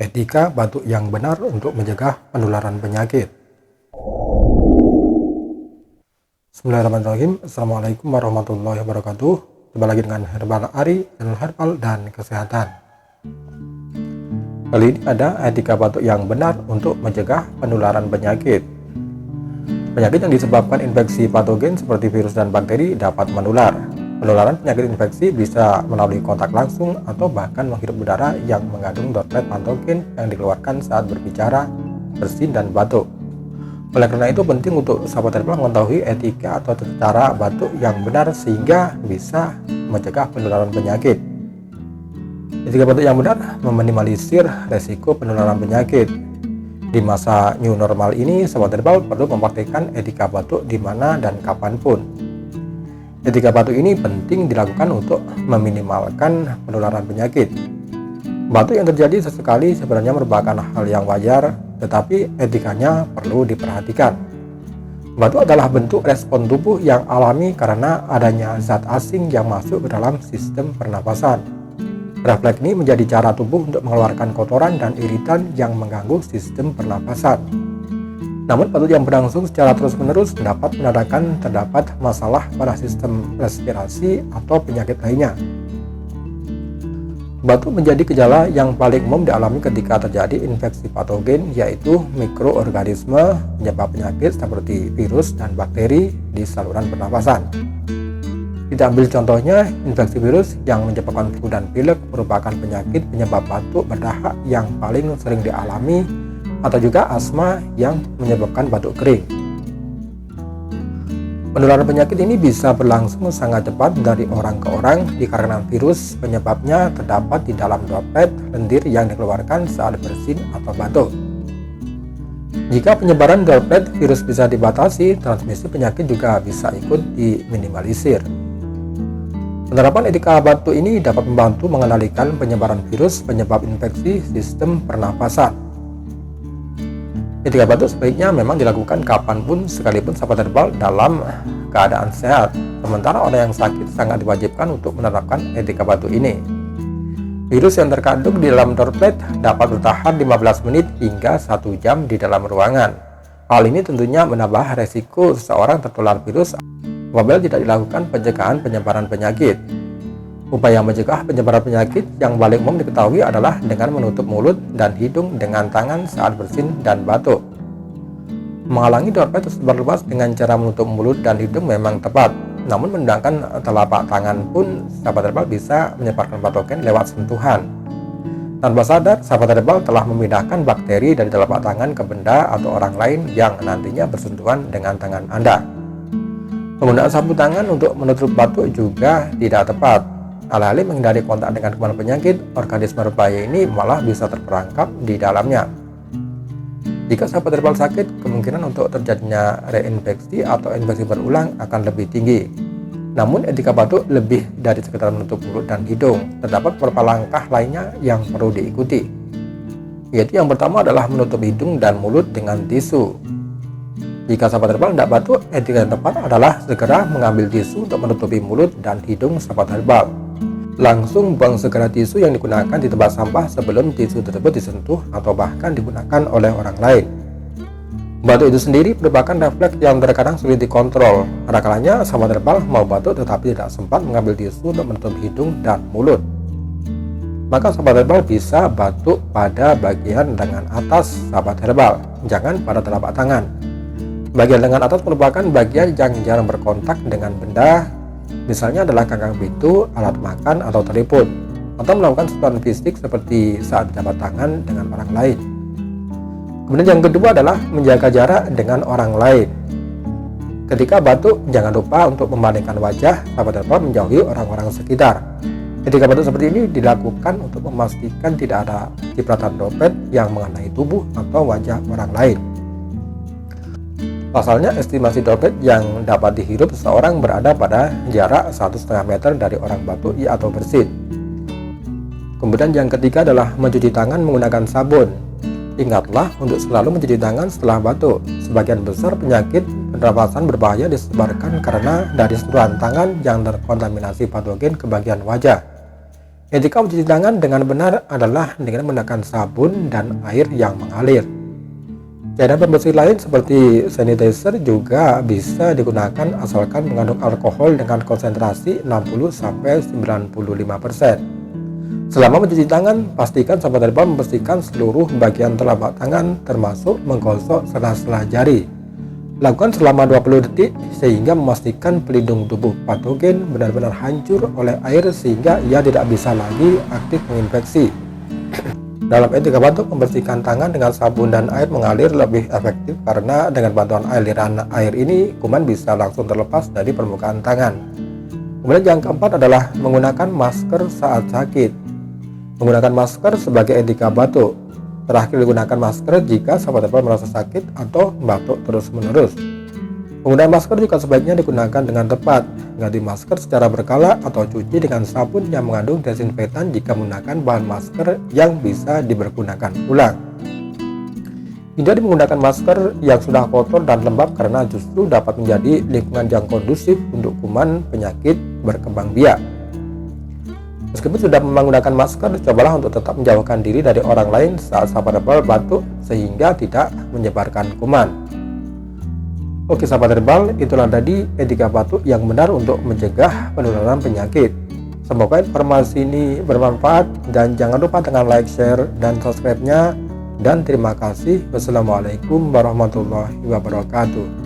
Etika batuk yang benar untuk mencegah penularan penyakit. Bismillahirrahmanirrahim. Assalamualaikum warahmatullahi wabarakatuh. Jumpa lagi dengan Herbal Ari, channel herbal dan kesehatan. Kali ini ada etika batuk yang benar untuk mencegah penularan penyakit. Penyakit yang disebabkan infeksi patogen seperti virus dan bakteri dapat menular. Penularan penyakit infeksi bisa melalui kontak langsung atau bahkan menghirup udara yang mengandung droplet patogen yang dikeluarkan saat berbicara, bersin, dan batuk. Oleh karena itu penting untuk sahabat herbal mengetahui etika atau cara batuk yang benar sehingga bisa mencegah penularan penyakit. Etika batuk yang benar meminimalisir resiko penularan penyakit. Di masa new normal ini, sahabat herbal perlu mempraktikkan etika batuk di mana dan kapanpun. Etika batuk ini penting dilakukan untuk meminimalkan penularan penyakit. Batuk yang terjadi sesekali sebenarnya merupakan hal yang wajar, tetapi etikanya perlu diperhatikan. Batuk adalah bentuk respon tubuh yang alami karena adanya zat asing yang masuk ke dalam sistem pernapasan. Refleks ini menjadi cara tubuh untuk mengeluarkan kotoran dan iritan yang mengganggu sistem pernapasan. Namun batuk yang berlangsung secara terus-menerus dapat menandakan terdapat masalah pada sistem respirasi atau penyakit lainnya. Batuk menjadi gejala yang paling umum dialami ketika terjadi infeksi patogen, yaitu mikroorganisme penyebab penyakit seperti virus dan bakteri di saluran pernapasan. Kita ambil contohnya, infeksi virus yang menyebabkan flu dan pilek merupakan penyakit penyebab batuk berdahak yang paling sering dialami, atau juga asma yang menyebabkan batuk kering. Penularan penyakit ini bisa berlangsung sangat cepat dari orang ke orang dikarenakan virus penyebabnya terdapat di dalam droplet lendir yang dikeluarkan saat bersin atau batuk. Jika penyebaran droplet virus bisa dibatasi, transmisi penyakit juga bisa ikut diminimalisir. Penerapan etika batuk ini dapat membantu mengendalikan penyebaran virus penyebab infeksi sistem pernapasan. Etika batuk sebaiknya memang dilakukan kapanpun sekalipun sahabat herbal dalam keadaan sehat. Sementara orang yang sakit sangat diwajibkan untuk menerapkan etika batuk ini. Virus yang terkandung di dalam droplet dapat bertahan 15 menit hingga 1 jam di dalam ruangan. Hal ini tentunya menambah resiko seseorang tertular virus apabila tidak dilakukan pencegahan penyebaran penyakit. Upaya mencegah penyebaran penyakit yang paling umum diketahui adalah dengan menutup mulut dan hidung dengan tangan saat bersin dan batuk. Menghalangi droplet tersebar luas dengan cara menutup mulut dan hidung memang tepat, namun menggunakan telapak tangan pun sahabat herbal bisa menyebarkan patogen lewat sentuhan. Tanpa sadar, sahabat herbal telah memindahkan bakteri dari telapak tangan ke benda atau orang lain yang nantinya bersentuhan dengan tangan Anda. Penggunaan sapu tangan untuk menutup batuk juga tidak tepat. Alih-alih menghindari kontak dengan kuman penyakit, organisme berbahaya ini malah bisa terperangkap di dalamnya. Jika sahabat herbal sakit, kemungkinan untuk terjadinya reinfeksi atau infeksi berulang akan lebih tinggi. Namun etika batuk lebih dari sekedar menutup mulut dan hidung. Terdapat beberapa langkah lainnya yang perlu diikuti. Yaitu yang pertama adalah menutup hidung dan mulut dengan tisu. Jika sahabat herbal tidak batuk, etika yang tepat adalah segera mengambil tisu untuk menutupi mulut dan hidung sahabat herbal. Langsung buang segera tisu yang digunakan di tempat sampah sebelum tisu tersebut disentuh atau bahkan digunakan oleh orang lain. Batuk itu sendiri merupakan refleks yang terkadang sulit dikontrol. Ada kalanya sahabat herbal mau batuk tetapi tidak sempat mengambil tisu untuk menutup hidung dan mulut. Maka sahabat herbal bisa batuk pada bagian lengan atas sahabat herbal, jangan pada telapak tangan. Bagian lengan atas merupakan bagian yang jarang berkontak dengan benda, misalnya adalah gagang pintu, alat makan, atau telepon, atau melakukan sentuhan fisik seperti saat jabat tangan dengan orang lain. Kemudian yang kedua adalah menjaga jarak dengan orang lain. Ketika batuk, jangan lupa untuk memalingkan wajah sahabat herbal menjauhi orang-orang sekitar. Etika batuk seperti ini dilakukan untuk memastikan tidak ada cipratan droplet yang mengenai tubuh atau wajah orang lain. Pasalnya, estimasi droplet yang dapat dihirup seseorang berada pada jarak 1,5 meter dari orang batuk atau bersin. Kemudian yang ketiga adalah mencuci tangan menggunakan sabun. Ingatlah untuk selalu mencuci tangan setelah batuk. Sebagian besar penyakit pernapasan berbahaya disebarkan karena dari sentuhan tangan yang terkontaminasi patogen ke bagian wajah. Etika mencuci tangan dengan benar adalah dengan menggunakan sabun dan air yang mengalir. Cairan pembersih lain seperti sanitizer juga bisa digunakan asalkan mengandung alkohol dengan konsentrasi 60-95%. Selama mencuci tangan, pastikan sahabat herbal membersihkan seluruh bagian telapak tangan termasuk menggosok sela-sela jari. Lakukan selama 20 detik sehingga memastikan pelindung tubuh patogen benar-benar hancur oleh air sehingga ia tidak bisa lagi aktif menginfeksi. Dalam etika batuk, membersihkan tangan dengan sabun dan air mengalir lebih efektif karena dengan bantuan aliran air ini kuman bisa langsung terlepas dari permukaan tangan. Kemudian yang keempat adalah menggunakan masker saat sakit. Menggunakan masker sebagai etika batuk. Terakhir, digunakan masker jika sahabat herbal merasa sakit atau batuk terus-menerus. Penggunaan masker juga sebaiknya digunakan dengan tepat. Ganti masker secara berkala atau cuci dengan sabun yang mengandung desinfektan jika menggunakan bahan masker yang bisa dipergunakan ulang. Hindari menggunakan masker yang sudah kotor dan lembab karena justru dapat menjadi lingkungan yang kondusif untuk kuman penyakit berkembang biak. Meskipun sudah menggunakan masker, cobalah untuk tetap menjauhkan diri dari orang lain saat sahabat herbal batuk sehingga tidak menyebarkan kuman. Oke sahabat herbal, itulah tadi etika batuk yang benar untuk mencegah penularan penyakit. Semoga informasi ini bermanfaat dan jangan lupa tekan like, share, dan subscribe-nya. Dan terima kasih. Wassalamualaikum warahmatullahi wabarakatuh.